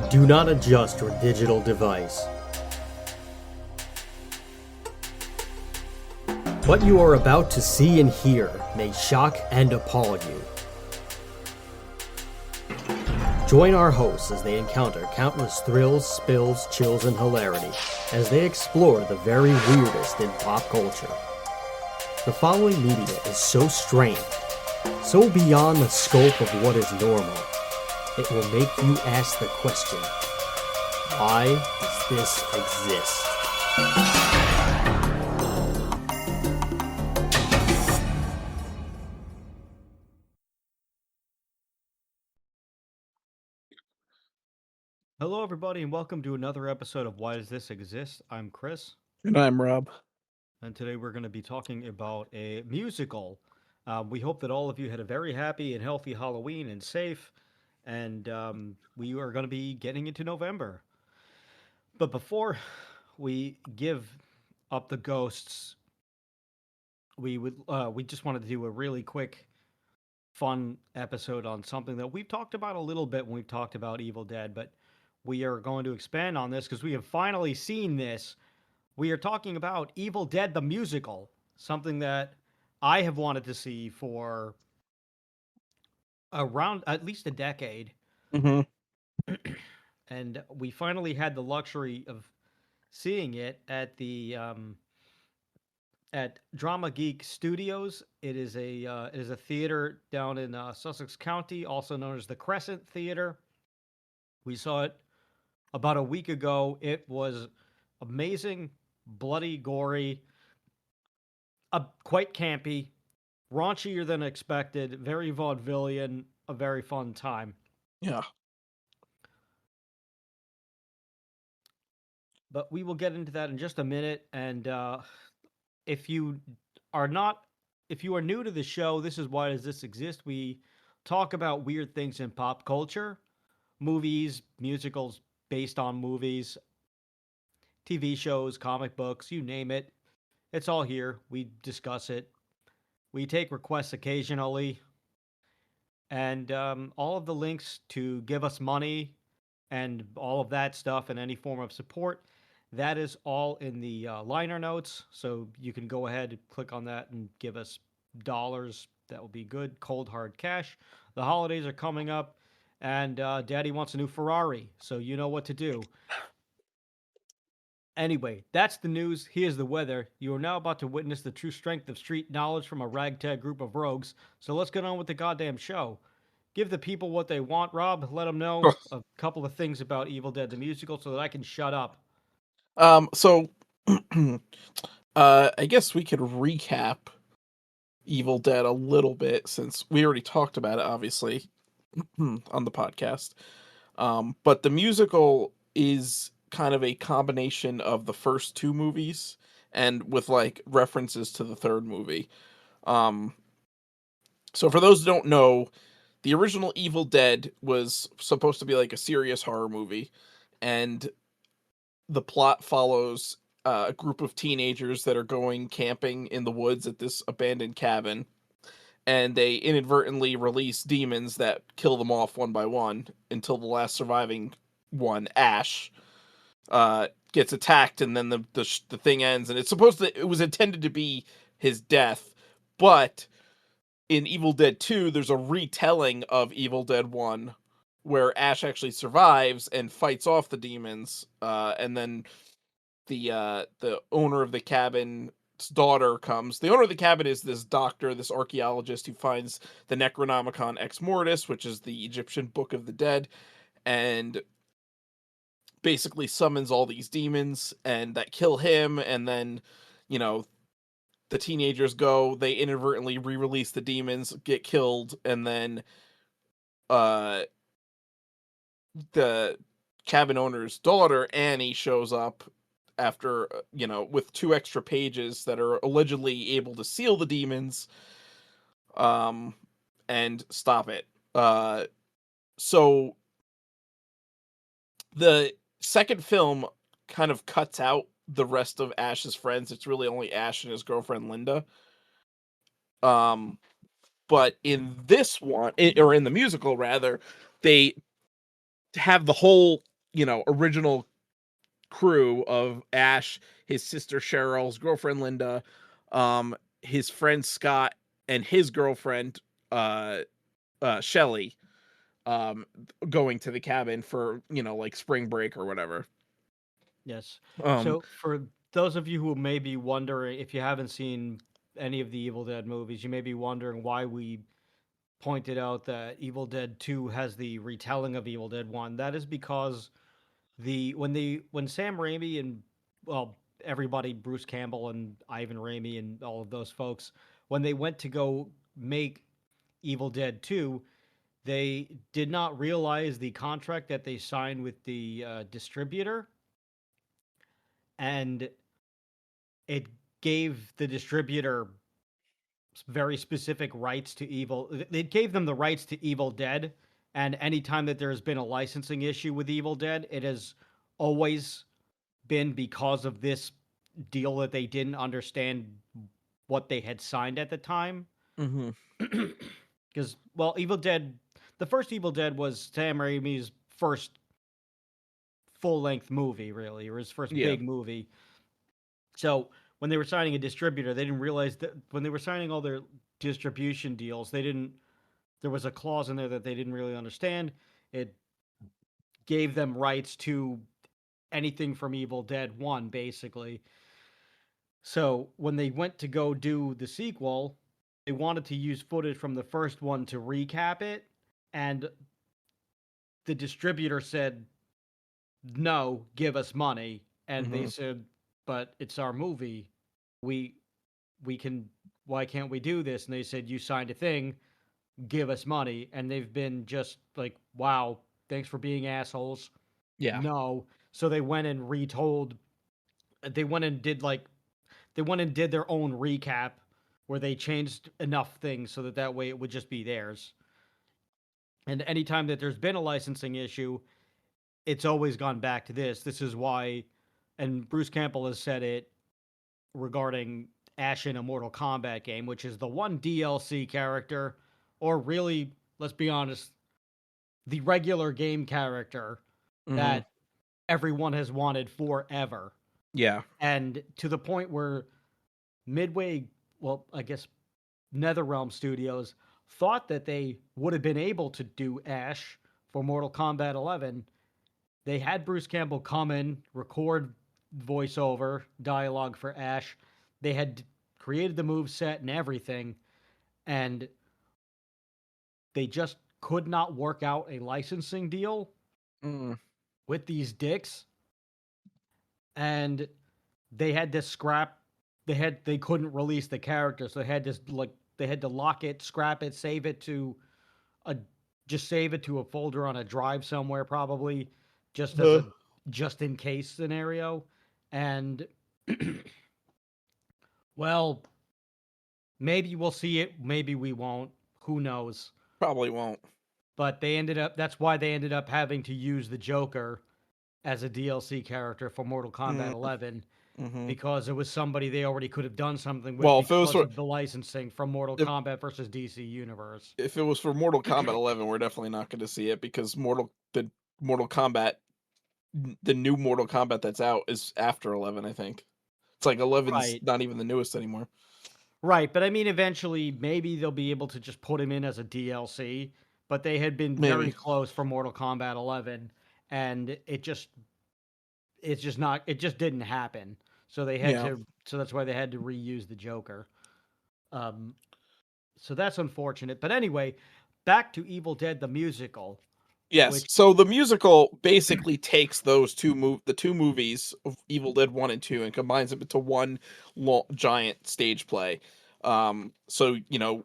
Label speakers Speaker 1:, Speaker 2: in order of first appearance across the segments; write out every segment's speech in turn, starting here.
Speaker 1: Do not adjust your digital device. What you are about to see and hear may shock and appall you. Join our hosts as they encounter countless thrills, spills, chills, and hilarity as they explore the very weirdest in pop culture. The following media is so strange, so beyond the scope of what is normal, it will make you ask the question, why does this exist?
Speaker 2: Hello, everybody, and welcome to another episode of Why Does This Exist? I'm Chris,
Speaker 3: And I'm Rob.
Speaker 2: and today we're going to be talking about a musical. We hope that all of you had a very happy and healthy Halloween and safe, and we are going to be getting into November. But before we give up the ghosts, we just wanted to do a really quick, fun episode on something that we've talked about a little bit when we've talked about Evil Dead, but we are going to expand on this because we have finally seen this. We are talking about Evil Dead the Musical, something that I have wanted to see for around at least a decade.
Speaker 3: Mm-hmm.
Speaker 2: And we finally had the luxury of seeing it at Drama Geek Studios. It is a theater down in Sussex County, also known as the Crescent Theater. We saw it about a week ago. It was amazing, bloody, gory, quite campy, raunchier than expected, very vaudevillian, a very fun time.
Speaker 3: Yeah.
Speaker 2: But we will get into that in just a minute. And if you are not, if you are new to the show, this is Why Does This Exist? We talk about weird things in pop culture, movies, musicals based on movies, TV shows, comic books, you name it. It's all here. We discuss it. We take requests occasionally. And all of the links to give us money and all of that stuff and any form of support, that is all in the liner notes. So you can go ahead and click on that and give us dollars. That will be good. Cold, hard cash. The holidays are coming up, and Daddy wants a new Ferrari. So you know what to do. Anyway, that's the news. Here's the weather. You are now about to witness the true strength of street knowledge from a ragtag group of rogues. So let's get on with the goddamn show. Give the people what they want, Rob. Let them know a couple of things about Evil Dead the musical so that I can shut up.
Speaker 3: So I guess we could recap Evil Dead a little bit since we already talked about it, obviously, on the podcast. But the musical is kind of a combination of the first two movies and with like references to the third movie. Um, so for those who don't know, the original Evil Dead was supposed to be like a serious horror movie, and the plot follows a group of teenagers that are going camping in the woods at this abandoned cabin, and they inadvertently release demons that kill them off one by one until the last surviving one, Ash, gets attacked, and then the thing ends. And it's supposed to, it was intended to be his death, but in Evil Dead 2, there's a retelling of Evil Dead 1 where Ash actually survives and fights off the demons, and then the owner of the cabin's daughter comes. The owner of the cabin is this doctor, this archaeologist who finds the Necronomicon Ex Mortis, which is the Egyptian Book of the Dead, and basically summons all these demons and that kill him. And then, you know, the teenagers go, they inadvertently re-release the demons, get killed, and then the cabin owner's daughter, Annie, shows up after, with 2 extra pages that are allegedly able to seal the demons, and stop it. So the second film kind of cuts out the rest of Ash's friends. It's really only Ash and his girlfriend Linda. But in this one, or in the musical rather, they have the whole original crew of Ash, his sister Cheryl, his girlfriend Linda, his friend Scott, and his girlfriend Shelly, um, going to the cabin for like spring break or whatever.
Speaker 2: Yes.
Speaker 3: Um,
Speaker 2: So for those of you who may be wondering, if you haven't seen any of the Evil Dead movies, you may be wondering why we pointed out that Evil Dead 2 has the retelling of Evil Dead 1. That is because when Sam Raimi and, well, everybody, Bruce Campbell and Ivan Raimi and all of those folks, when they went to go make Evil Dead 2, they did not realize the contract that they signed with the distributor, and it gave the distributor very specific rights to Evil. It gave them the rights to Evil Dead, and anytime that there's been a licensing issue with Evil Dead, it has always been because of this deal that they didn't understand what they had signed at the time.
Speaker 3: mhm.
Speaker 2: Because, well, Evil Dead, the first Evil Dead was Sam Raimi's first full length movie, really, or his first
Speaker 3: Yeah.
Speaker 2: big movie. So when they were signing a distributor, they didn't realize that when they were signing all their distribution deals, they didn't. There was a clause in there that they didn't really understand. It gave them rights to anything from Evil Dead 1, basically. So when they went to go do the sequel, they wanted to use footage from the first one to recap it, and the distributor said, "No, give us money." And they
Speaker 3: Mhm.
Speaker 2: said, "But it's our movie. We we can why can't we do this?" And they said, "You signed a thing, give us money." And they've been just like, "Wow, thanks for being assholes."
Speaker 3: Yeah.
Speaker 2: No. So they went and retold they went and did like they went and did their own recap where they changed enough things so that that way it would just be theirs. And anytime that there's been a licensing issue, it's always gone back to this. This is why, and Bruce Campbell has said it regarding Ash in a Mortal Kombat game, which is the one DLC character, or really, let's be honest, the regular game character
Speaker 3: Mhm.
Speaker 2: that everyone has wanted forever.
Speaker 3: Yeah.
Speaker 2: And to the point where Midway, well, I guess NetherRealm Studios thought that they would have been able to do Ash for Mortal Kombat 11. They had Bruce Campbell come in, record voiceover dialogue for Ash. They had created the move set and everything, and they just could not work out a licensing deal
Speaker 3: Mm.
Speaker 2: with these dicks, and they had to scrap. They couldn't release the character, so they had to lock it, scrap it, save it to a just save it to a folder on a drive somewhere, probably just as
Speaker 3: Huh.
Speaker 2: a just in case scenario. And well, maybe we'll see it, maybe we won't. Who knows?
Speaker 3: Probably won't.
Speaker 2: But that's why they ended up having to use the Joker as a DLC character for Mortal Kombat
Speaker 3: Mm.
Speaker 2: 11
Speaker 3: Mhm.
Speaker 2: because it was somebody they already could have done something with
Speaker 3: Well, if it was
Speaker 2: because
Speaker 3: for
Speaker 2: of the licensing from Mortal
Speaker 3: if,
Speaker 2: Kombat versus DC Universe.
Speaker 3: if it was for Mortal Kombat 11, we're definitely not going to see it because Mortal Kombat the new Mortal Kombat that's out is after 11, I think. It's like 11's
Speaker 2: Right.
Speaker 3: not even the newest anymore.
Speaker 2: Right, but I mean, eventually, maybe they'll be able to just put him in as a DLC. But they had been very
Speaker 3: Maybe.
Speaker 2: close for Mortal Kombat 11, and it's just not, it just didn't happen. So they had
Speaker 3: Yeah.
Speaker 2: to, so that's why they had to reuse the Joker. Um, so that's unfortunate. But anyway, back to Evil Dead the musical,
Speaker 3: Yes.
Speaker 2: which
Speaker 3: So the musical basically takes the two movies of Evil Dead 1 and 2 and combines them into one giant stage play. So,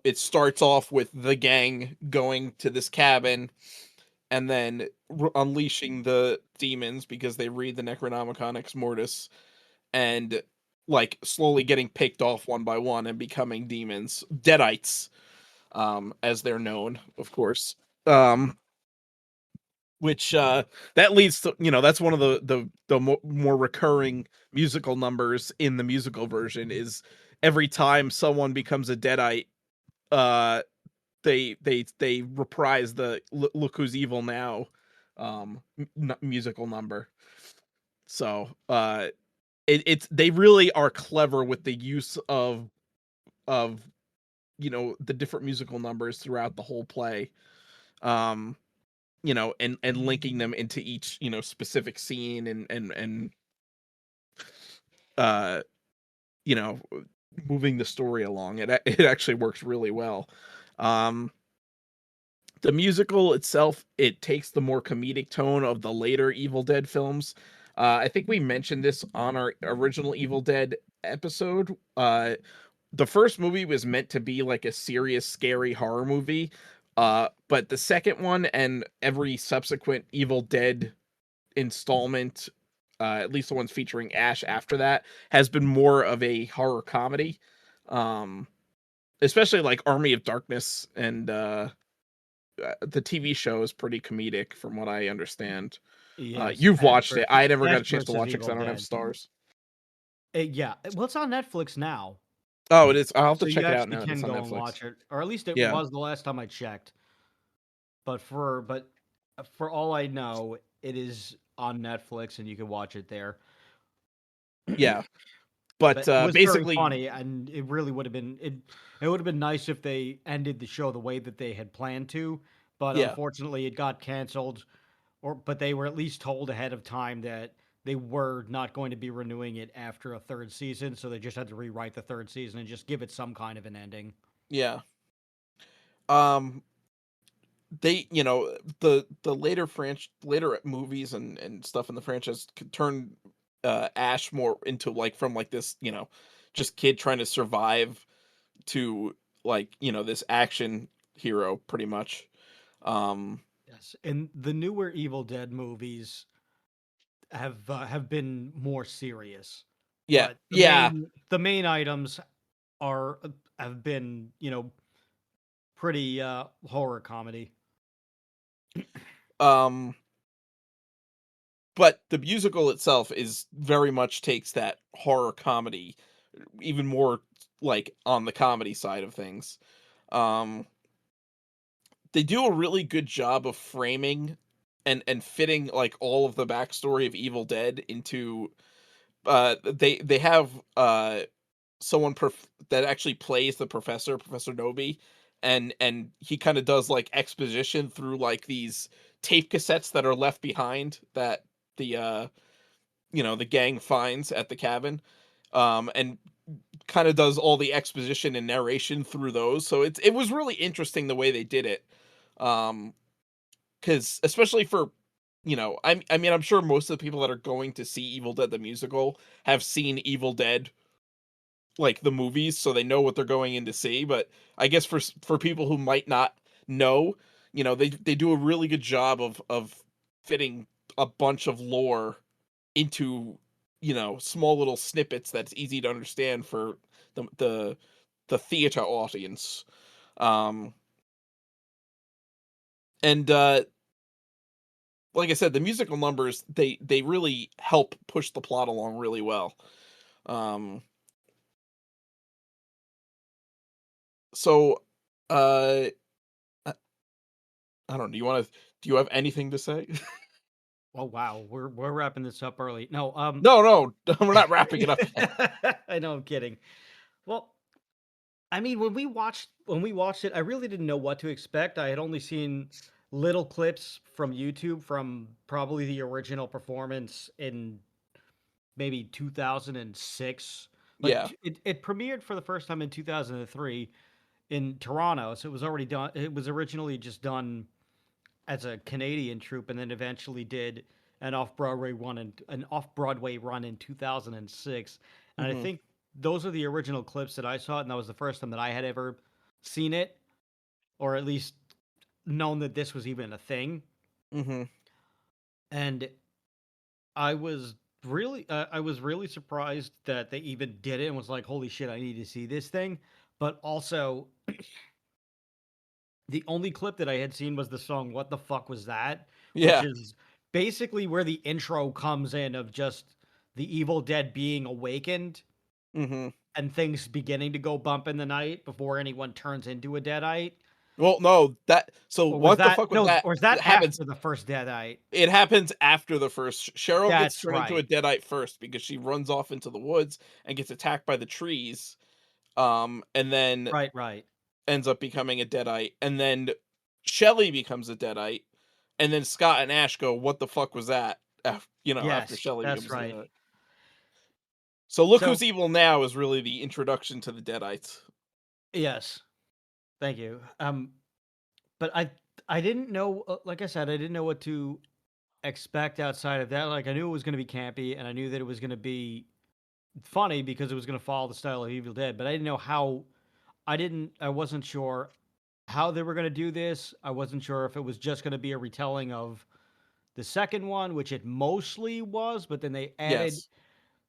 Speaker 3: it starts off with the gang going to this cabin and then unleashing the demons because they read the Necronomicon Ex Mortis and like slowly getting picked off one by one and becoming demons, deadites, as they're known, of course. Um, which that leads to that's one of the more recurring musical numbers in the musical version is every time someone becomes a deadite, uh they reprise the look who's evil now musical number. So it's they really are clever with the use of the different musical numbers throughout the whole play. um and linking them into each specific scene, and uh you know moving the story along. It actually works really well. um the musical itself, it takes the more comedic tone of the later Evil Dead films. I think we mentioned this on our original Evil Dead episode. The first movie was meant to be like a serious, scary horror movie. But the second one and every subsequent Evil Dead installment, at least the ones featuring Ash after that, has been more of a horror comedy. Um, Especially like Army of Darkness, and the TV show is pretty comedic from what I understand.
Speaker 2: Yes,
Speaker 3: You've watched it. I never
Speaker 2: Ash
Speaker 3: got a chance to
Speaker 2: versus
Speaker 3: watch it because
Speaker 2: Evil
Speaker 3: I don't have
Speaker 2: Dead.
Speaker 3: stars.
Speaker 2: Yeah, well, it's on Netflix now,
Speaker 3: Oh, it is. I'll have to
Speaker 2: so you
Speaker 3: check it out
Speaker 2: actually
Speaker 3: now that it's
Speaker 2: can
Speaker 3: on
Speaker 2: go and
Speaker 3: Netflix.
Speaker 2: watch it, or at least it
Speaker 3: Yeah.
Speaker 2: was the last time I checked. But for all I know, it is on Netflix, and you can watch it there.
Speaker 3: Yeah. But
Speaker 2: But it was very
Speaker 3: basically,
Speaker 2: funny, and it really would have been it. It would have been nice if they ended the show the way that they had planned to, but
Speaker 3: yeah.
Speaker 2: unfortunately, it got canceled. But they were at least told ahead of time that they were not going to be renewing it after a third season, so they just had to rewrite the third season and just give it some kind of an ending.
Speaker 3: Yeah. Um they, the later movies and stuff in the franchise could turn Ash more into like from like this, just kid trying to survive to like, this action hero pretty much. Um
Speaker 2: Yes, and the newer Evil Dead movies have been more serious,
Speaker 3: yeah.
Speaker 2: but the
Speaker 3: Yeah.
Speaker 2: main items are have been pretty horror comedy.
Speaker 3: Um but the musical itself is very much takes that horror comedy even more like on the comedy side of things. Um they do a really good job of framing and fitting like all of the backstory of Evil Dead into they have someone that actually plays the Professor Nobi, and he kind of does like exposition through like these tape cassettes that are left behind that the the gang finds at the cabin, and kind of does all the exposition and narration through those. So it was really interesting the way they did it. Because especially for I mean, I'm sure most of the people that are going to see Evil Dead the musical have seen Evil Dead like the movies, so they know what they're going in to see. But I guess for people who might not know, they do a really good job of fitting a bunch of lore into small little snippets that's easy to understand for the theater audience. um and Like I said, the musical numbers, they really help push the plot along really well. um so uh I, I don't know, do you have anything to say?
Speaker 2: Oh wow, we're wrapping this up early. No,
Speaker 3: No, we're not wrapping it up yet.
Speaker 2: I know, I'm kidding. Well, I mean, when we watched it, I really didn't know what to expect. I had only seen little clips from YouTube from probably the original performance in maybe 2006. But
Speaker 3: Yeah.
Speaker 2: it premiered for the first time in 2003 in Toronto, so it was already done. It was originally just done as a Canadian troupe, and then eventually did an off Broadway run in 2006. And I
Speaker 3: Hmm.
Speaker 2: think those are the original clips that I saw, and that was the first time that I had ever seen it, or at least known that this was even a thing.
Speaker 3: Hmm.
Speaker 2: And I was really surprised that they even did it, and was like, "Holy shit, I need to see this thing." But also, the only clip that I had seen was the song "What the fuck was that," which
Speaker 3: Yeah.
Speaker 2: is basically where the intro comes in, of just the Evil Dead being awakened
Speaker 3: Hmm.
Speaker 2: and things beginning to go bump in the night before anyone turns into a deadite.
Speaker 3: Well, no, so
Speaker 2: Or was
Speaker 3: what the
Speaker 2: that
Speaker 3: fuck was
Speaker 2: no?
Speaker 3: that?
Speaker 2: Or is that
Speaker 3: It happens.
Speaker 2: after the first Deadite?
Speaker 3: It happens after the first. Cheryl gets
Speaker 2: That's
Speaker 3: turned into a
Speaker 2: right.
Speaker 3: deadite first because she runs off into the woods and gets attacked by the trees. And then
Speaker 2: Right, right.
Speaker 3: ends up becoming a deadite, and then Shelly becomes a deadite, and then Scott and Ash go, "What the fuck was that?" After
Speaker 2: Yes,
Speaker 3: Shelly
Speaker 2: that's
Speaker 3: becomes a
Speaker 2: right.
Speaker 3: deadite. So look
Speaker 2: So
Speaker 3: who's evil now is really the introduction to the deadites.
Speaker 2: yes, thank you. But I didn't know. Like I said, I didn't know what to expect outside of that. Like I knew it was going to be campy, and I knew that it was going to be funny because it was going to follow the style of Evil Dead. But I didn't know how. I didn't. I wasn't sure how they were going to do this. I wasn't sure if it was just going to be a retelling of the second one, which it mostly was. But then
Speaker 3: Yes.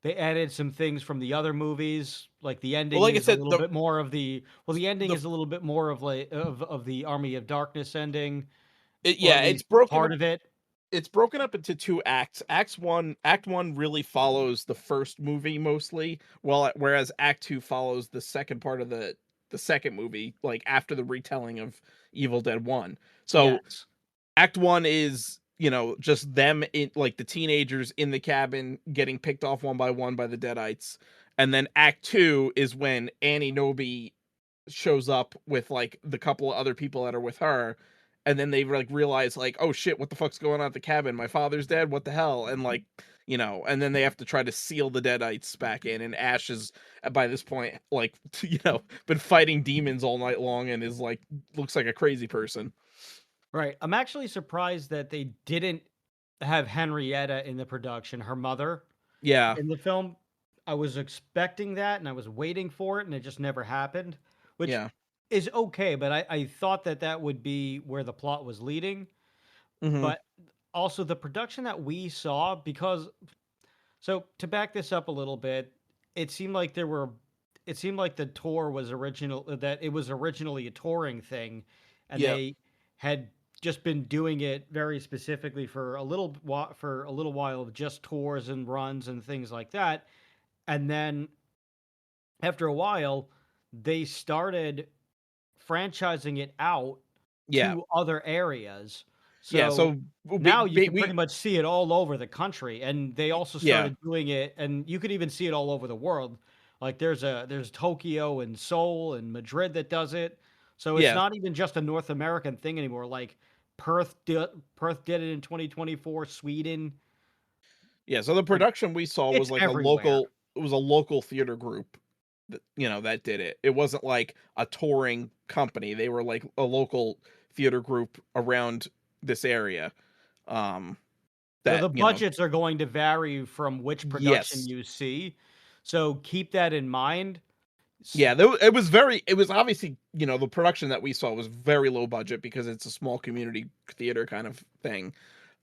Speaker 2: they added some things from the other movies. Like the
Speaker 3: Well,
Speaker 2: ending
Speaker 3: like I
Speaker 2: is a
Speaker 3: said,
Speaker 2: little bit more of the the ending
Speaker 3: the
Speaker 2: is a little bit more of like of the Army of Darkness ending, or at
Speaker 3: yeah,
Speaker 2: least part of it.
Speaker 3: it's broken up into two acts. Act one really follows the first movie mostly, whereas Act two follows the second part of the second movie, like after the retelling of Evil Dead One. So
Speaker 2: Yes.
Speaker 3: Act one is, just them in like the teenagers in the cabin getting picked off one by the Deadites. And then Act two is when Annie Noby shows up with like the couple of other people that are with her. And then they like realize like, oh shit, what the fuck's going on at the cabin? My father's dead. What the hell? And like, and then they have to try to seal the Deadites back in. And Ash is by this point like, been fighting demons all night long and is like looks like a crazy person.
Speaker 2: Right. I'm actually surprised that they didn't have Henrietta in the production, her mother,
Speaker 3: Yeah,
Speaker 2: in the film. I was expecting that and I was waiting for it and it just never happened, which
Speaker 3: yeah.
Speaker 2: is okay, but I thought that that would be where the plot was leading.
Speaker 3: Hmm.
Speaker 2: But also the production that we saw, because so to back this up a little bit, it seemed like there were it seemed like the tour was original that it was originally a touring thing and
Speaker 3: Yeah.
Speaker 2: they had just been doing it very specifically for for a little while of just tours and runs and things like that. And then after a while, they started franchising it out
Speaker 3: Yeah.
Speaker 2: to other areas.
Speaker 3: Yeah.
Speaker 2: So
Speaker 3: So
Speaker 2: now you can pretty
Speaker 3: we
Speaker 2: much see it all over the country, and they also
Speaker 3: yeah.
Speaker 2: started doing it, and you could even see it all over the world. Like there's Tokyo and Seoul and Madrid that does it. So it's
Speaker 3: Yeah.
Speaker 2: not even just a North American thing anymore. Like Perth did it in 2024, Sweden.
Speaker 3: Yeah. So the
Speaker 2: Like
Speaker 3: production we saw was
Speaker 2: it's
Speaker 3: like
Speaker 2: everywhere.
Speaker 3: it was a local theater group that that did it. It wasn't like a touring company. They were like a local theater group around this area. Um
Speaker 2: So
Speaker 3: that,
Speaker 2: the budgets are going to vary from which production
Speaker 3: yes.
Speaker 2: you see. So keep that in mind. S-
Speaker 3: Yeah, it was obviously, the production that we saw was very low budget because it's a small community theater kind of thing.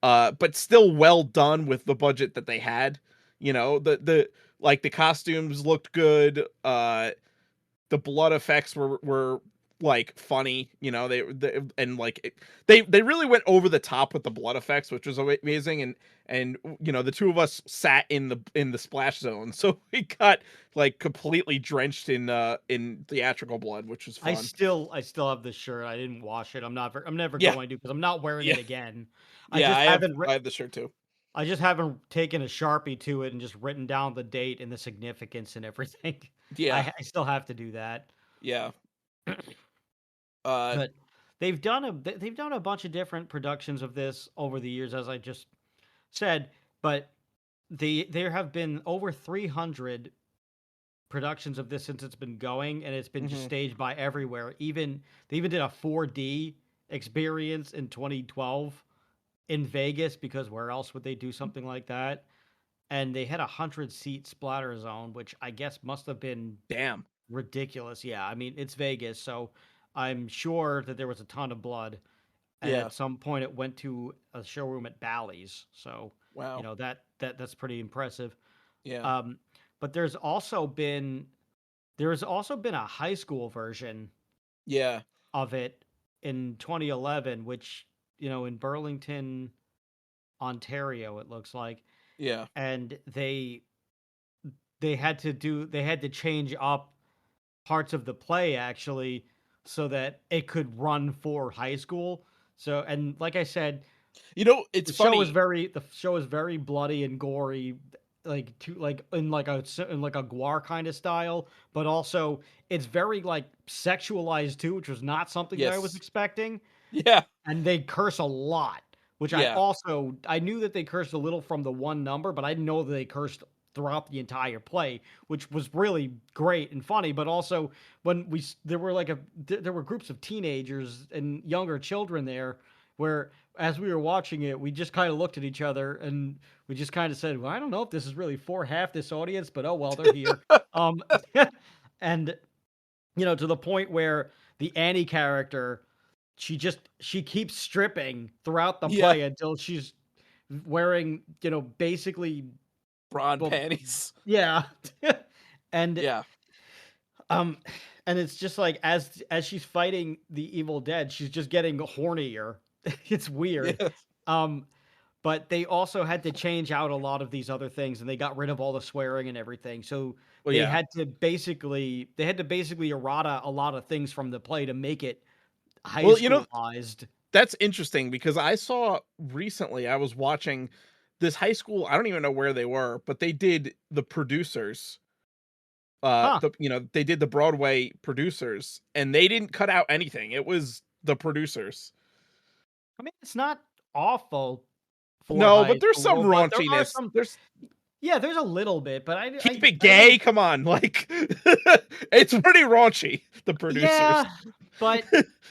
Speaker 3: But still well done with the budget that they had. The like the costumes looked good. The blood effects were like funny, they and like they really went over the top with the blood effects, which was amazing. And the two of us sat in the splash zone, so we got like completely drenched in theatrical blood, which was fun.
Speaker 2: I still have this shirt. I didn't wash it. I'm never
Speaker 3: Yeah,
Speaker 2: going to because I'm not wearing
Speaker 3: yeah,
Speaker 2: it again.
Speaker 3: yeah. I have the shirt too.
Speaker 2: I just haven't taken a Sharpie to it and just written down the date and the significance and everything.
Speaker 3: Yeah,
Speaker 2: I still have to do that.
Speaker 3: yeah. uh
Speaker 2: But they've done a bunch of different productions of this over the years, as I just said. But there have been over 300 productions of this since it's been going, and it's been just
Speaker 3: mhm.
Speaker 2: staged by everywhere. Even they even did a 4D experience in 2012 in Vegas, because where else would they do something like that? And they had a 100-seat splatter zone, which I guess must have been
Speaker 3: Damn.
Speaker 2: ridiculous. Yeah, I mean it's Vegas, so I'm sure that there was a ton of blood. And
Speaker 3: Yeah.
Speaker 2: at some point, it went to a showroom at Bally's. So
Speaker 3: Wow.
Speaker 2: that's pretty impressive.
Speaker 3: Yeah.
Speaker 2: Um, but there's also been a high school version
Speaker 3: Yeah.
Speaker 2: of it in 2011, which in Burlington, Ontario, it looks like,
Speaker 3: Yeah.
Speaker 2: and they had to change up parts of the play actually, so that it could run for high school. So, and like I said,
Speaker 3: It's funny.
Speaker 2: the show is very bloody and gory, like in like a Guar kind of style, but also it's very like sexualized too, which was not something that I was
Speaker 3: Yes.
Speaker 2: expecting.
Speaker 3: Yeah.
Speaker 2: And they curse a lot, which
Speaker 3: Yeah.
Speaker 2: I knew that they cursed a little from the one number, but I didn't know that they cursed throughout the entire play, which was really great and funny. But also when there were groups of teenagers and younger children there, where as we were watching it, we just kind of looked at each other and we just kind of said, "Well, I don't know if this is really for half this audience, but oh well, they're here." Um, and to the point where the Annie character, she keeps stripping throughout the
Speaker 3: Yeah.
Speaker 2: play until she's wearing, basically,
Speaker 3: Braun
Speaker 2: well,
Speaker 3: panties.
Speaker 2: yeah. and
Speaker 3: Yeah.
Speaker 2: um and it's just like as she's fighting the Evil Dead, she's just getting hornier. It's weird.
Speaker 3: Yeah.
Speaker 2: Um but they also had to change out a lot of these other things, and they got rid of all the swearing and everything. So
Speaker 3: Well, yeah.
Speaker 2: they had to basically errata a lot of things from the play to make it high
Speaker 3: Well,
Speaker 2: schoolized.
Speaker 3: that's interesting because I saw recently, I was watching this high school. I don't even know where they were, but they did the producers.
Speaker 2: Huh.
Speaker 3: They did the Broadway producers, and they didn't cut out anything. It was the producers.
Speaker 2: I mean, it's not awful for
Speaker 3: No,
Speaker 2: high
Speaker 3: but there's some
Speaker 2: school, but there are
Speaker 3: raunchiness.
Speaker 2: some.
Speaker 3: There's
Speaker 2: Yeah, there's a little bit, but
Speaker 3: keep it
Speaker 2: I
Speaker 3: gay.
Speaker 2: wouldn't.
Speaker 3: Come on, like it's pretty raunchy. The producers.
Speaker 2: Yeah, but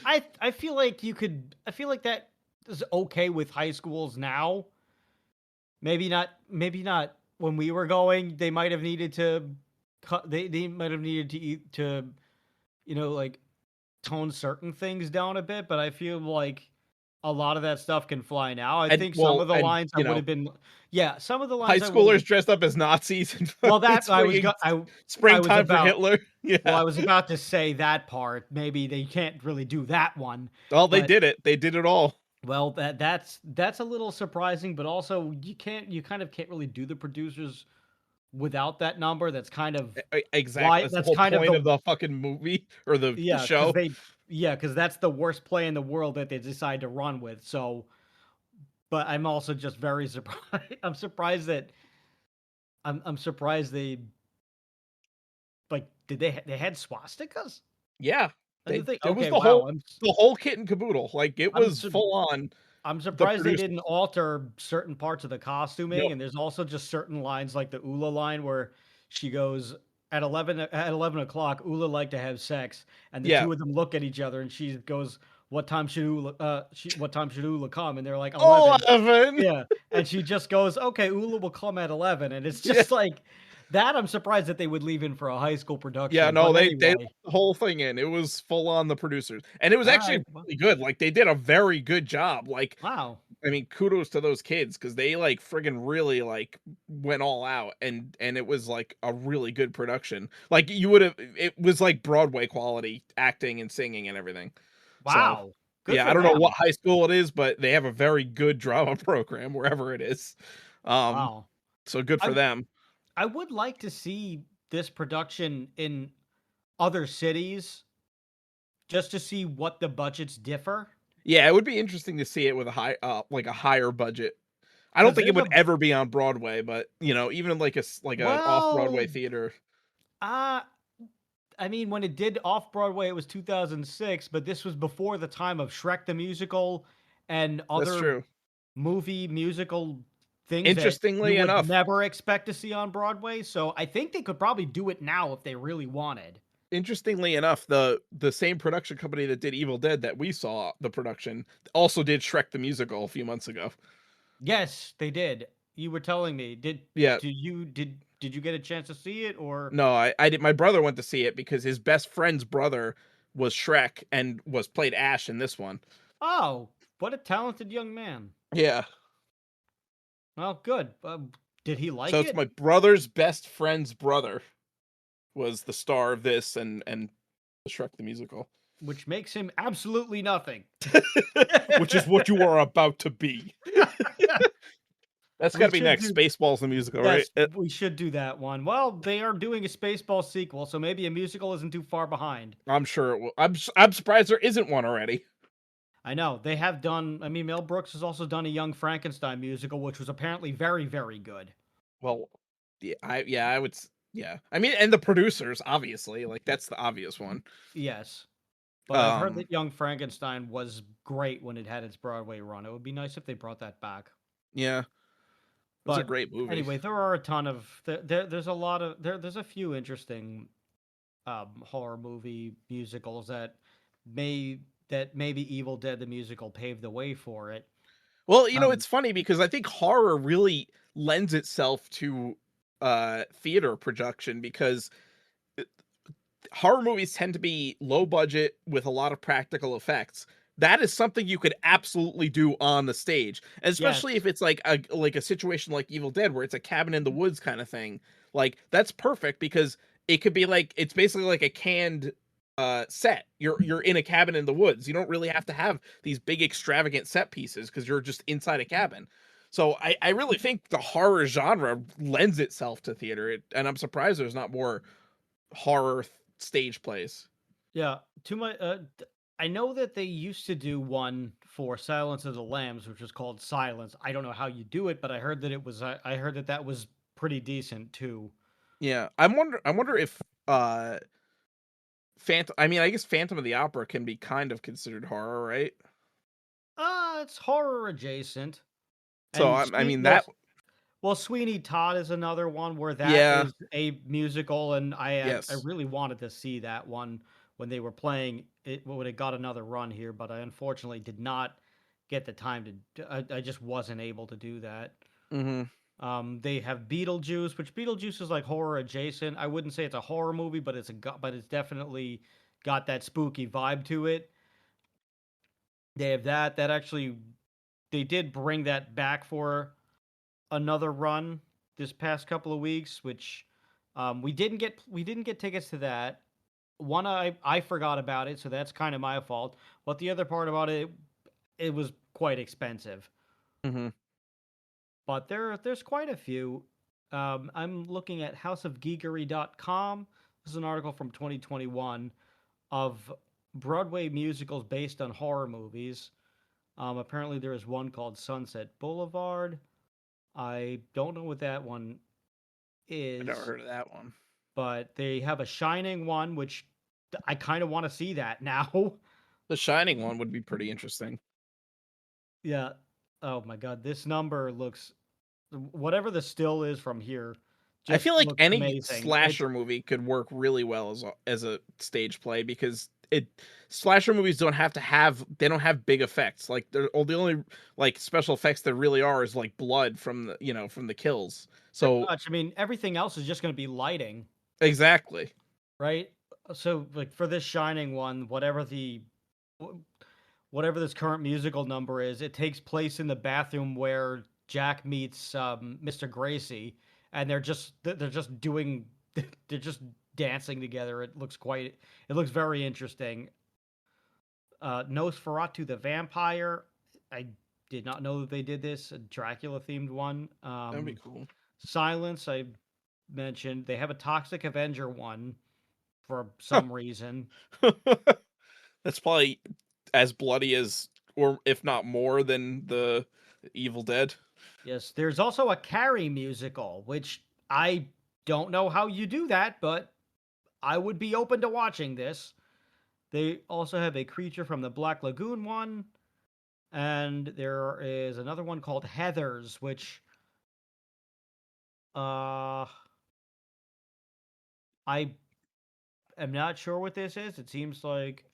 Speaker 2: I feel like I feel like that is okay with high schools now. Maybe not when we were going. They might have needed to cut. They might have needed to like tone certain things down a bit, but I feel like a lot of that stuff can fly now. I
Speaker 3: And
Speaker 2: think some
Speaker 3: well,
Speaker 2: of the
Speaker 3: and
Speaker 2: lines I would have been, yeah, some of the
Speaker 3: high
Speaker 2: lines I would have.
Speaker 3: schoolers dressed up as Nazis and
Speaker 2: Well,
Speaker 3: it's
Speaker 2: I was
Speaker 3: springtime for
Speaker 2: about.
Speaker 3: Hitler.
Speaker 2: Well,
Speaker 3: Yeah.
Speaker 2: I was about to say that part. Maybe they can't really do that one,
Speaker 3: Well, they
Speaker 2: but
Speaker 3: did it. They did it all.
Speaker 2: well, that's a little surprising. But also, you kind of can't really do the producers without that number. That's kind of
Speaker 3: Exactly.
Speaker 2: why.
Speaker 3: That's the
Speaker 2: That's
Speaker 3: whole
Speaker 2: kind of
Speaker 3: point
Speaker 2: the
Speaker 3: of the fucking movie or the
Speaker 2: yeah, because
Speaker 3: show.
Speaker 2: that's the worst play in the world that they decide to run with. So, but I'm also just very surprised. I'm surprised they like did they had swastikas?
Speaker 3: Yeah.
Speaker 2: I didn't think.
Speaker 3: It was
Speaker 2: Okay, wow.
Speaker 3: the whole kit and caboodle. Like it
Speaker 2: I'm
Speaker 3: was
Speaker 2: su-
Speaker 3: full on
Speaker 2: I'm
Speaker 3: the
Speaker 2: surprised they didn't
Speaker 3: producers.
Speaker 2: alter certain parts of the costuming.
Speaker 3: Yep.
Speaker 2: And there's also just certain lines like the Ula line where she goes at 11 o'clock. Ula like to have sex, and the
Speaker 3: Yeah.
Speaker 2: two of them look at each other, and she goes, what time should Ula come?" And they're like 11.
Speaker 3: 11.
Speaker 2: Yeah, and she just goes, "Okay, Ula will come at 11," and it's
Speaker 3: Yeah.
Speaker 2: just like that. I'm surprised that they would leave in for a high school
Speaker 3: Yeah,
Speaker 2: production,
Speaker 3: no,
Speaker 2: but
Speaker 3: they let
Speaker 2: anyway.
Speaker 3: the whole thing in. It was full on the producers. And it was
Speaker 2: All
Speaker 3: actually
Speaker 2: right. Well,
Speaker 3: really good. Like they did a very good job. Like
Speaker 2: wow.
Speaker 3: I mean, kudos to those kids because they like friggin' really like went all out and it was like a really good production. Like it was like Broadway quality acting and singing and everything. So
Speaker 2: Wow. Good
Speaker 3: yeah, I
Speaker 2: for
Speaker 3: don't know what
Speaker 2: them.
Speaker 3: high school it is, but they have a very good drama program wherever it is. Um,
Speaker 2: Wow.
Speaker 3: so good for
Speaker 2: I
Speaker 3: them.
Speaker 2: I would like to see this production in other cities just to see what the budgets differ.
Speaker 3: Yeah, it would be interesting to see it with a like a higher budget. I don't
Speaker 2: Because
Speaker 3: think it
Speaker 2: there's
Speaker 3: would
Speaker 2: a
Speaker 3: ever be on Broadway, but even like like an off Broadway
Speaker 2: well,
Speaker 3: theater.
Speaker 2: uh I mean, when it did off Broadway, it was 2006, but this was before the time of Shrek the Musical and
Speaker 3: That's
Speaker 2: other
Speaker 3: true.
Speaker 2: movie musical things that you
Speaker 3: Interestingly
Speaker 2: would
Speaker 3: enough,
Speaker 2: never expect to see on Broadway. So I think they could probably do it now if they really wanted.
Speaker 3: the same production company that did Evil Dead that we saw the production also did Shrek the Musical a few months ago.
Speaker 2: Yes, they did. You were telling me.
Speaker 3: Yeah.
Speaker 2: Did you get a chance to see it or
Speaker 3: No, I did. My brother went to see it because his best friend's brother was Shrek and was played Ash in this one.
Speaker 2: Oh, what a talented young man.
Speaker 3: Yeah.
Speaker 2: Well, good. Did he
Speaker 3: So
Speaker 2: like
Speaker 3: it's
Speaker 2: it?
Speaker 3: my brother's best friend's brother was the star of this and Shrek the Musical.
Speaker 2: Which makes him absolutely nothing.
Speaker 3: Which is what you are about to be. That's
Speaker 2: We
Speaker 3: got to be
Speaker 2: should
Speaker 3: next.
Speaker 2: do
Speaker 3: Spaceballs the musical, right?
Speaker 2: Yes, we should do that one. Well, they are doing a Spaceball sequel, so maybe a musical isn't too far behind.
Speaker 3: I'm sure it will. I'm surprised there isn't one already.
Speaker 2: I know they have done. I mean, Mel Brooks has also done a Young Frankenstein musical, which was apparently very, very good.
Speaker 3: Well, I would. Yeah, I mean, and the producers, obviously, like that's the obvious one.
Speaker 2: Yes, but I've heard
Speaker 3: Um,
Speaker 2: that Young Frankenstein was great when it had its Broadway run. It would be nice if they brought that back.
Speaker 3: yeah, it's a
Speaker 2: But
Speaker 3: great movie.
Speaker 2: anyway, there are a ton of there's a lot of there's a few interesting horror movie musicals may that maybe Evil Dead the musical paved the way for it.
Speaker 3: Well,
Speaker 2: Um,
Speaker 3: it's funny because I think horror really lends itself to theater production because horror movies tend to be low budget with a lot of practical effects. That is something you could absolutely do on the stage, and
Speaker 2: yes,
Speaker 3: especially if it's like a situation like Evil Dead where it's a cabin in the woods kind of thing. Like that's perfect because it could be like it's basically like a canned set. You're in a cabin in the woods. You don't really have to have these big extravagant set pieces because you're just inside a cabin. So I really think the horror genre lends itself to theater, and I'm surprised there's not more horror stage plays.
Speaker 2: yeah. To my, I know that they used to do one for Silence of the Lambs, which was called Silence. I don't know how you do it, but I heard that it was. I heard that that was pretty decent too.
Speaker 3: Yeah, I wonder if Phantom. I mean, I guess Phantom of the Opera can be kind of considered horror, right?
Speaker 2: It's horror adjacent,
Speaker 3: So
Speaker 2: and
Speaker 3: I
Speaker 2: sweet.
Speaker 3: mean
Speaker 2: Well,
Speaker 3: that.
Speaker 2: well, Sweeney Todd is another one where that
Speaker 3: Yeah.
Speaker 2: is a musical, and I
Speaker 3: Yes.
Speaker 2: really wanted to see that one when they were playing it when it got another run here, but I unfortunately did not get the time to. I just wasn't able to do that.
Speaker 3: Hmm.
Speaker 2: They have Beetlejuice, which Beetlejuice is like horror adjacent. I wouldn't say it's a horror movie, but but it's definitely got that spooky vibe to it. They have that. That actually they did bring that back for another run this past couple of weeks, which we didn't get tickets to that. One I forgot about it, so that's kind of my fault. But the other part about it was quite expensive.
Speaker 3: Hmm.
Speaker 2: But there's quite a few. I'm looking at houseofgeekery.com. This is an article from 2021 of Broadway musicals based on horror movies. Apparently, there is one called Sunset Boulevard. I don't know what that one
Speaker 3: I never
Speaker 2: is,
Speaker 3: heard of that one.
Speaker 2: but they have a Shining one, which I kind of want to see that now.
Speaker 3: The Shining one would be pretty interesting.
Speaker 2: Yeah. Oh my God, this number looks whatever the still is from here
Speaker 3: I
Speaker 2: just
Speaker 3: feel like
Speaker 2: looks
Speaker 3: any
Speaker 2: amazing. It's
Speaker 3: slasher movie could work really well as a stage play because it slasher movies don't have big effects. Like the only like special effects there really are is like blood from the kills.
Speaker 2: pretty
Speaker 3: So
Speaker 2: much. I mean, everything else is just going to be lighting,
Speaker 3: exactly.
Speaker 2: right? So, like for this Shining one, whatever this current musical number is, it takes place in the bathroom where Jack meets Mr. Gracie, and they're just doing they're just dancing together. It looks very interesting. Nosferatu the Vampire. I did not know that they did this, a Dracula themed one.
Speaker 3: That'd be cool.
Speaker 2: Silence, I mentioned. They have a Toxic Avenger one for some reason.
Speaker 3: That's probably as bloody as, or if not more than the Evil Dead.
Speaker 2: Yes, there's also a Carrie musical, which I don't know how you do that, but I would be open to watching this. They also have a Creature from the Black Lagoon one, and there is another one called Heathers, which uh I am not sure what this is. It seems like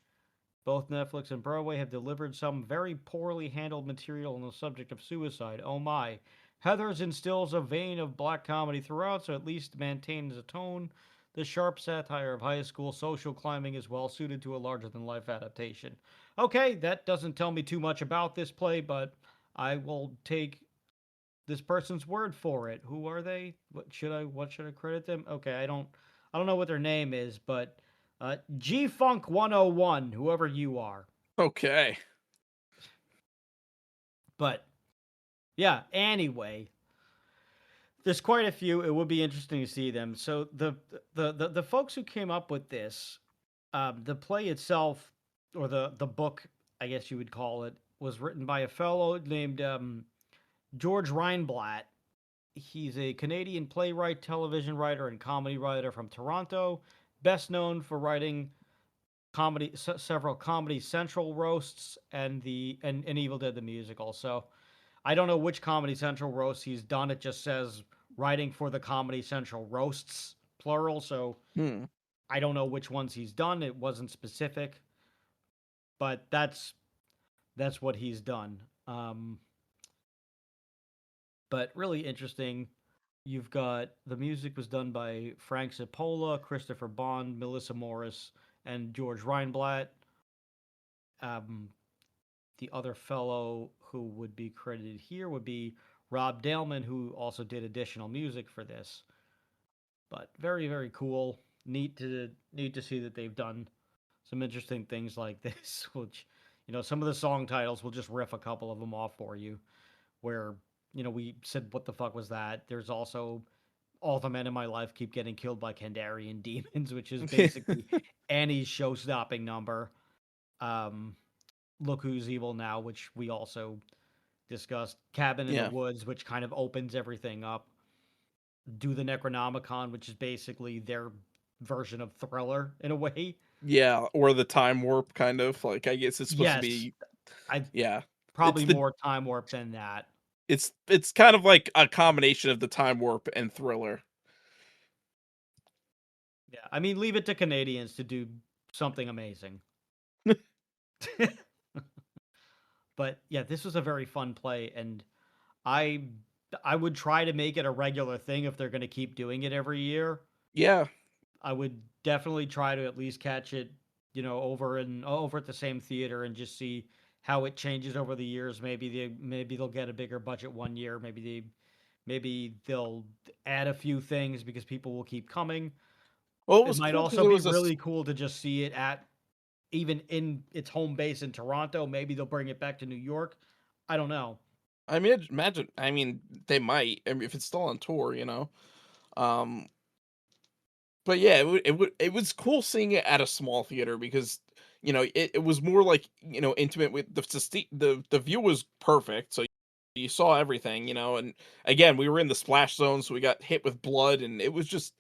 Speaker 2: both Netflix and Broadway have delivered some very poorly handled material on the subject of suicide. Oh my. Heathers instills a vein of black comedy throughout, so at least maintains a tone. The sharp satire of high school social climbing is well suited to a larger than life adaptation. Okay, that doesn't tell me too much about this play, but I will take this person's word for it. Who are they? What should I credit them? Okay, I don't know what their name is, but G Funk 101, whoever you are.
Speaker 3: Okay.
Speaker 2: But yeah, anyway, There's quite a few. It would be interesting to see them. So the folks who came up with this, the play itself, or the book, I guess you would call it, was written by a fellow named George Reinblatt. He's a Canadian playwright, television writer, and comedy writer from Toronto, best known for writing several Comedy Central roasts and Evil Dead the musical. So I don't know which Comedy Central roast he's done. It just says writing for the Comedy Central roasts plural. So
Speaker 3: Hmm.
Speaker 2: I don't know which ones he's done. It wasn't specific, but that's what he's done. But really interesting. You've got the music was done by Frank Zappola, Christopher Bond, Melissa Morris, and George Reinblatt. Um, the other fellow who would be credited here would be Rob Dalman, who also did additional music for this. But very, very cool. Neat to see that they've done some interesting things like this. Which, some of the song titles will just riff a couple of them off for you. Where we said, "What the fuck was that?" There's also all the men in my life keep getting killed by Kandarian demons, which is basically Annie's show-stopping number. Um, Look Who's Evil Now, which we also discussed. Cabin in the
Speaker 3: Yeah.
Speaker 2: Woods, which kind of opens everything up. Do the Necronomicon, which is basically their version of Thriller in a way.
Speaker 3: Yeah, or the time warp kind of like, I guess it's supposed to
Speaker 2: Yes,
Speaker 3: be.
Speaker 2: I
Speaker 3: Yeah, it's
Speaker 2: probably
Speaker 3: the
Speaker 2: more time warp than that.
Speaker 3: it's kind of like a combination of the time warp and thriller.
Speaker 2: Yeah, I mean, leave it to Canadians to do something amazing. But yeah, this was a very fun play, and I I would try to make it a regular thing if they're going to keep doing it every year.
Speaker 3: Yeah,
Speaker 2: I would definitely try to at least catch it, over at the same theater and just see how it changes over the years. Maybe they'll get a bigger budget one year. Maybe they'll add a few things because people will keep coming.
Speaker 3: well, it
Speaker 2: It
Speaker 3: was
Speaker 2: might
Speaker 3: cool because
Speaker 2: also
Speaker 3: it
Speaker 2: be
Speaker 3: was
Speaker 2: really cool to just see it at even in its home base in Toronto. Maybe they'll bring it back to New York. I don't know.
Speaker 3: I mean, imagine. I mean, they might. I mean, if it's still on tour, Um, but yeah, it was cool seeing it at a small theater because it was more like intimate with the view was perfect, so you saw everything, and again we were in the splash zone, so we got hit with blood, and it was just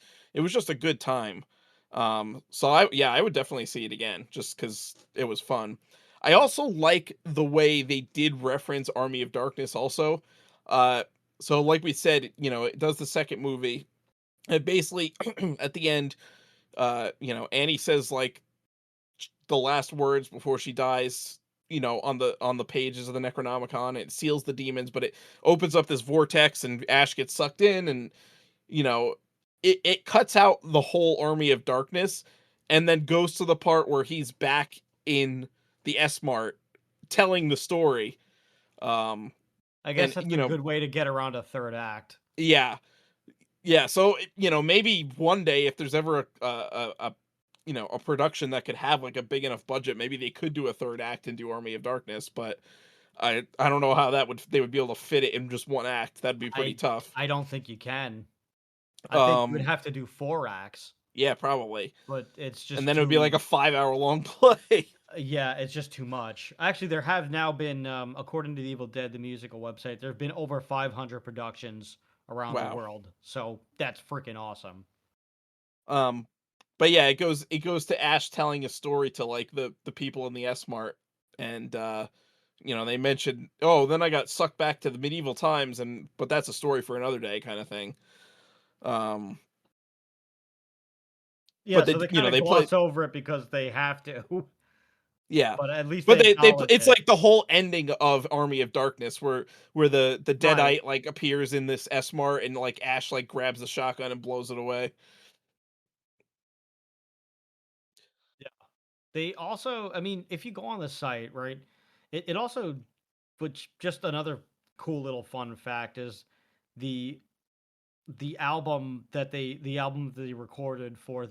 Speaker 3: a good time. So I would definitely see it again just because it was fun. I also like the way they did reference Army of Darkness also. Uh, so like we said, it does the second movie. And basically, at the end, Annie says like the last words before she dies. On the pages of the Necronomicon, it seals the demons, but it opens up this vortex, and Ash gets sucked in, and you know, it cuts out the whole Army of Darkness, and then goes to the part where he's back in the S Mart telling the story. Um,
Speaker 2: I guess
Speaker 3: and
Speaker 2: that's a good way to get around a third act.
Speaker 3: yeah, yeah, so maybe one day if there's ever a production that could have like a big enough budget, maybe they could do a third act and do Army of Darkness, but I don't know how they would be able to fit it in just one act. That'd be pretty
Speaker 2: I
Speaker 3: tough.
Speaker 2: I don't think you can. I think you would
Speaker 3: Um
Speaker 2: have to do 4 acts,
Speaker 3: yeah, probably.
Speaker 2: but it's
Speaker 3: And
Speaker 2: just
Speaker 3: then it would be like
Speaker 2: too
Speaker 3: a 5-hour long play.
Speaker 2: yeah, it's just too much. Actually, there have now been, according to the Evil Dead the musical website, there have been over 500 productions around the
Speaker 3: Wow.
Speaker 2: world. So that's freaking awesome.
Speaker 3: Um but yeah, it goes to Ash telling a story to like the people in the S Mart, and they mentioned, oh, then I got sucked back to the medieval times, but that's a story for another day kind of thing. Um,
Speaker 2: Yeah,
Speaker 3: but
Speaker 2: so they kind of
Speaker 3: they play,
Speaker 2: gloss over it because they have to,
Speaker 3: yeah,
Speaker 2: but at least
Speaker 3: but
Speaker 2: they
Speaker 3: they
Speaker 2: acknowledge
Speaker 3: it's
Speaker 2: it.
Speaker 3: like the whole ending of Army of Darkness where the
Speaker 2: Right.
Speaker 3: Deadite like appears in this S Mart, and like Ash like grabs the shotgun and blows it away.
Speaker 2: Yeah. They also, I mean, if you go on the site, right, it also, which just another cool little fun fact is the the album that they recorded for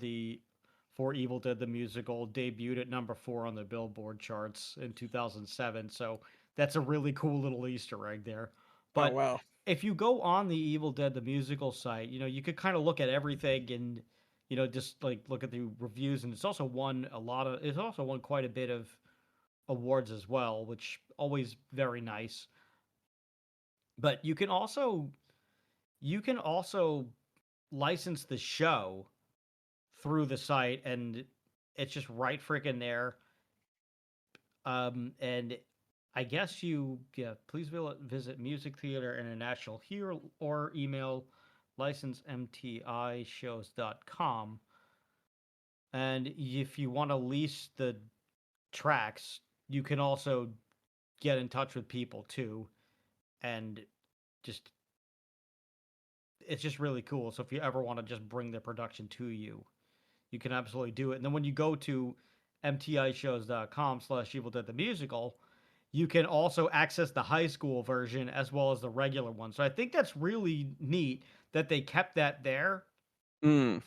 Speaker 2: Evil Dead the musical debuted at number 4 on the Billboard charts in 2007. So that's a really cool little Easter egg there.
Speaker 3: Oh
Speaker 2: But
Speaker 3: wow.
Speaker 2: if you go on the Evil Dead the musical site, you could kind of look at everything and just like look at the reviews, and it's also won quite a bit of awards as well, which always very nice. But you can also license the show through the site, and it's just right freaking there. And I guess please visit Music Theater International here or email licensemtishows.com. And if you want to lease the tracks, you can also get in touch with people too. And just, it's just really cool. So if you ever want to just bring the production to you, you can absolutely do it. And then when you go to mtishows.com/Evil Dead the Musical, you can also access the high school version as well as the regular one. So I think that's really neat that they kept that there
Speaker 3: Mm.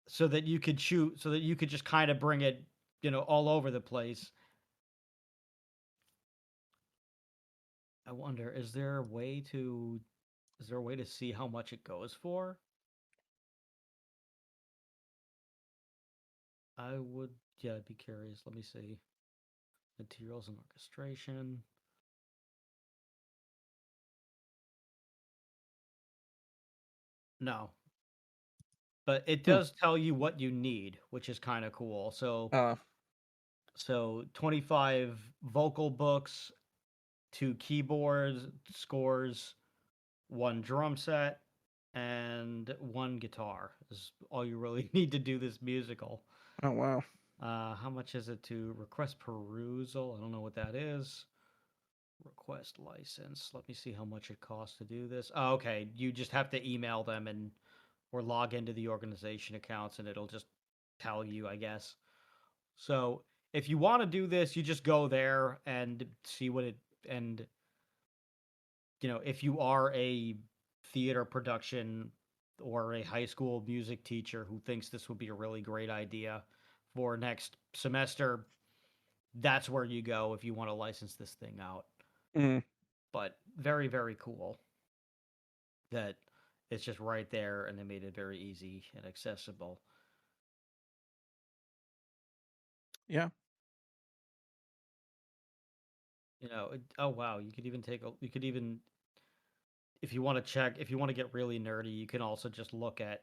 Speaker 2: so that you could just kind of bring it, all over the place. I wonder, is there a way to see how much it goes for? I would, yeah, I'd be curious. Let me see. Materials and orchestration. No, but it
Speaker 3: Hmm.
Speaker 2: does tell you what you need, which is kind of cool.
Speaker 3: Uh,
Speaker 2: So 25 vocal books, 2 keyboards, scores, 1 drum set, and 1 guitar is all you really need to do this musical.
Speaker 3: oh wow.
Speaker 2: How much is it to request perusal? I don't know what that is. Request license. Let me see how much it costs to do this. Oh, okay. You just have to email them or log into the organization accounts, and it'll just tell you, I guess. So if you want to do this, you just go there and see what it and if you are a theater production or a high school music teacher who thinks this would be a really great idea for next semester, that's where you go if you want to license this thing out.
Speaker 3: Mm.
Speaker 2: But very, very cool that it's just right there and they made it very easy and accessible.
Speaker 3: Yeah.
Speaker 2: Oh wow, you could even, if you want to if you want to get really nerdy, you can also just look at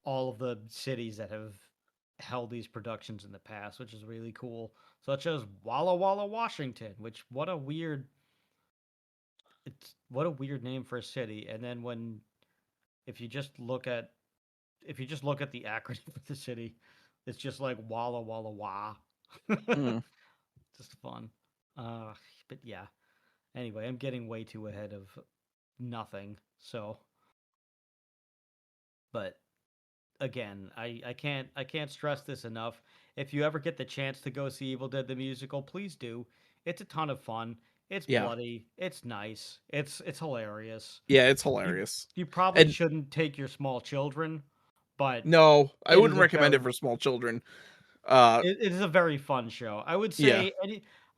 Speaker 2: all of the cities that have held these productions in the past, which is really cool. Such as Walla Walla, Washington, which what a weird name for a city. And then if you just look at the acronym for the city, it's just like Walla Walla Wah.
Speaker 3: Mm.
Speaker 2: Just fun. Uh, but yeah. Anyway, I'm getting way too ahead of nothing. So, but again, I can't stress this enough. If you ever get the chance to go see Evil Dead the musical, please do. It's a ton of fun. It's
Speaker 3: Yeah.
Speaker 2: bloody. It's nice. It's hilarious.
Speaker 3: Yeah, it's
Speaker 2: You
Speaker 3: hilarious.
Speaker 2: you probably
Speaker 3: And
Speaker 2: shouldn't take your small children, but
Speaker 3: no, I
Speaker 2: it is
Speaker 3: wouldn't
Speaker 2: a
Speaker 3: recommend it
Speaker 2: very
Speaker 3: for small children. Uh,
Speaker 2: it is a very fun show.
Speaker 3: yeah.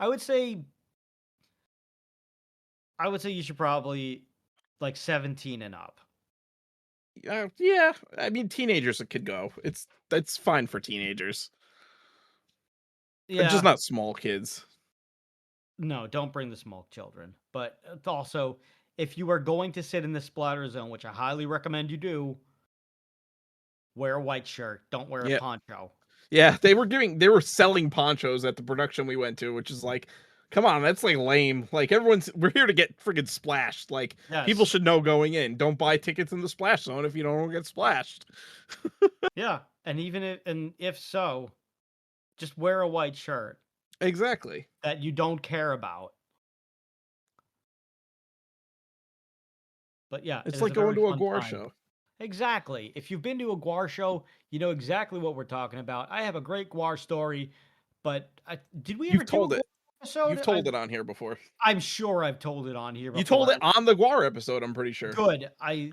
Speaker 2: I would say you should probably like 17 and up.
Speaker 3: Yeah, I mean teenagers could go. That's fine for teenagers. Just
Speaker 2: Yeah,
Speaker 3: not small kids.
Speaker 2: no, don't bring the small children. But also, if you are going to sit in the splatter zone, which I highly recommend you do, wear a white shirt. Don't wear a
Speaker 3: Yeah.
Speaker 2: poncho.
Speaker 3: Yeah, they were selling ponchos at the production we went to, which is like, come on, that's like lame. Like we're here to get friggin' splashed. Like people
Speaker 2: Yes.
Speaker 3: should know going in. Don't buy tickets in the splash zone if you don't want to get splashed.
Speaker 2: Yeah. And if so, just wear a white shirt
Speaker 3: Exactly.
Speaker 2: that you don't care about. But yeah, it
Speaker 3: It's
Speaker 2: is
Speaker 3: like
Speaker 2: a
Speaker 3: going
Speaker 2: very
Speaker 3: to a
Speaker 2: fun
Speaker 3: gore
Speaker 2: time.
Speaker 3: show.
Speaker 2: Exactly. If you've been to a Guar show, you know exactly what we're talking about. I have a great Guar story, but did we ever
Speaker 3: You've
Speaker 2: do a
Speaker 3: told
Speaker 2: Guar
Speaker 3: it.
Speaker 2: episode?
Speaker 3: You've told it on here before.
Speaker 2: I'm sure I've told it on here
Speaker 3: You told
Speaker 2: before.
Speaker 3: it on the Guar episode, I'm pretty sure.
Speaker 2: Good. I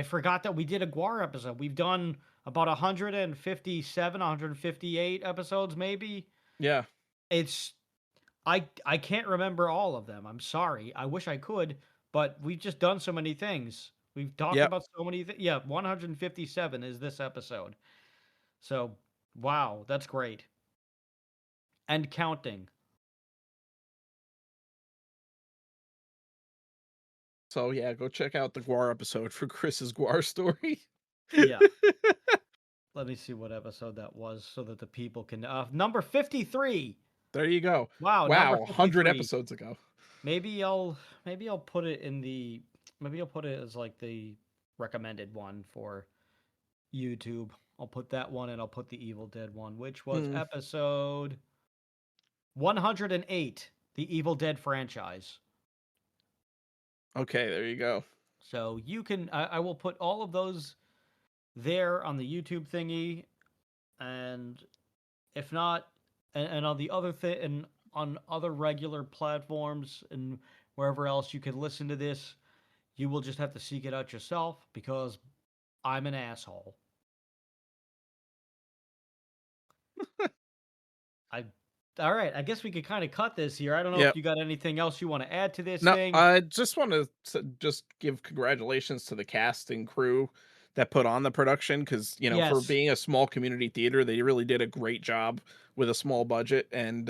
Speaker 2: forgot that we did a Guar episode. We've done about 157, 158 episodes, maybe.
Speaker 3: Yeah.
Speaker 2: It's I can't remember all of them. I'm sorry. I wish I could, but we've just done so many things. We've talked
Speaker 3: Yep.
Speaker 2: about so many things. Yeah, 157 is this episode. So, wow, that's great. And counting.
Speaker 3: So yeah, go check out the Guar episode for Chris's Guar story.
Speaker 2: Yeah. Let me see what episode that was so that the people can number 53.
Speaker 3: There you go.
Speaker 2: Wow, number
Speaker 3: Wow, 100
Speaker 2: 53.
Speaker 3: episodes ago.
Speaker 2: Maybe I'll put it in the maybe I'll put it as like the recommended one for YouTube. I'll put that one and I'll put the Evil Dead one, which was episode 108, the Evil Dead franchise.
Speaker 3: Okay, there you go.
Speaker 2: So you can I will put all of those there on the YouTube thingy, and if not, and on the other thing, and on other regular platforms and wherever else you can listen to this, you will just have to seek it out yourself because I'm an asshole. I All right, I guess we could kind of cut this here. I don't know
Speaker 3: Yep.
Speaker 2: if you got anything else you want to add to this
Speaker 3: No,
Speaker 2: thing.
Speaker 3: I just want to just give congratulations to the cast and crew that put on the production because for
Speaker 2: Yes.
Speaker 3: being a small community theater, they really did a great job with a small budget and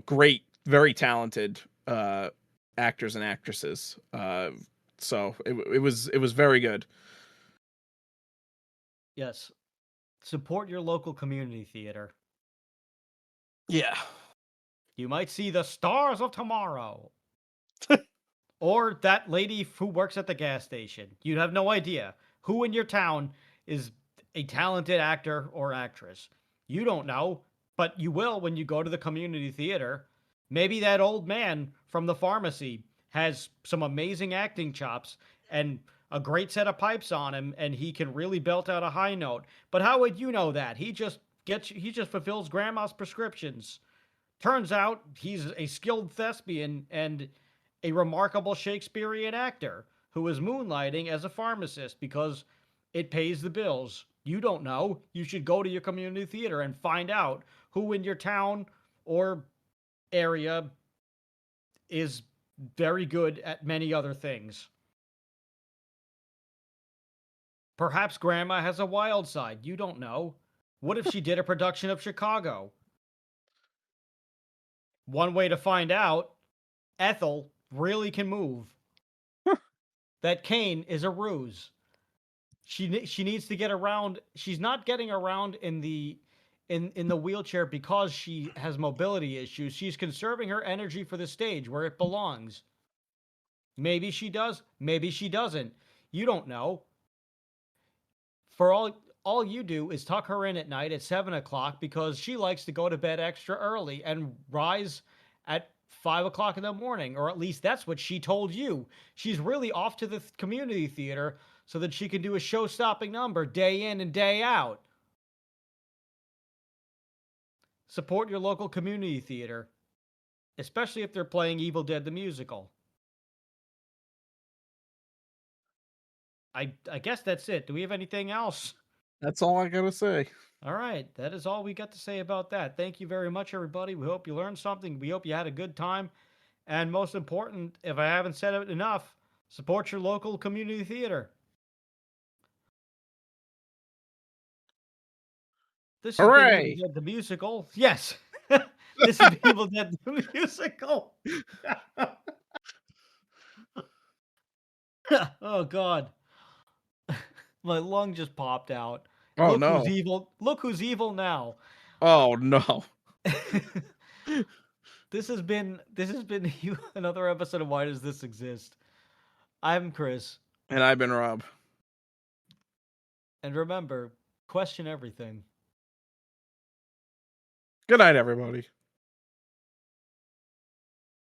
Speaker 3: great, very talented actors and actresses. So it was very good.
Speaker 2: Yes. Support your local community theater.
Speaker 3: Yeah.
Speaker 2: You might see the stars of tomorrow. Or that lady who works at the gas station. You have no idea who in your town is a talented actor or actress. You don't know, but you will when you go to the community theater. Maybe that old man from the pharmacy has some amazing acting chops and a great set of pipes on him, and he can really belt out a high note. But how would you know that? He just fulfills grandma's prescriptions. Turns out he's a skilled thespian and a remarkable Shakespearean actor who is moonlighting as a pharmacist because it pays the bills. You don't know. You should go to your community theater and find out who in your town or area is very good at many other things. Perhaps Grandma has a wild side. You don't know. What if she did a production of Chicago? One way to find out, Ethel really can move. That Kane is a ruse. She needs to get around. She's not getting around in the wheelchair because she has mobility issues. She's conserving her energy for the stage where it belongs. Maybe she does, maybe she doesn't. You don't know. For all you do is tuck her in at night at 7 o'clock because she likes to go to bed extra early and rise at 5 o'clock in the morning, or at least that's what she told you. She's really off to the community theater so that she can do a show-stopping number day in and day out. Support your local community theater, especially if they're playing Evil Dead the musical. I guess that's it. Do we have anything else?
Speaker 3: That's all I gotta say.
Speaker 2: All right, that is all we got to say about that. Thank you very much, everybody. We hope you learned something. We hope you had a good time. And most important, if I haven't said it enough, support your local community theater. This has been
Speaker 3: Hooray!
Speaker 2: Evil Dead the musical. Yes, this is Evil Dead the musical. Oh God, my lung just popped out.
Speaker 3: Oh
Speaker 2: Look
Speaker 3: no!
Speaker 2: who's evil! Look who's evil now.
Speaker 3: Oh no!
Speaker 2: This has been another episode of Why Does This Exist? I'm Chris.
Speaker 3: And I've been Rob.
Speaker 2: And remember, question everything.
Speaker 3: Good night, everybody.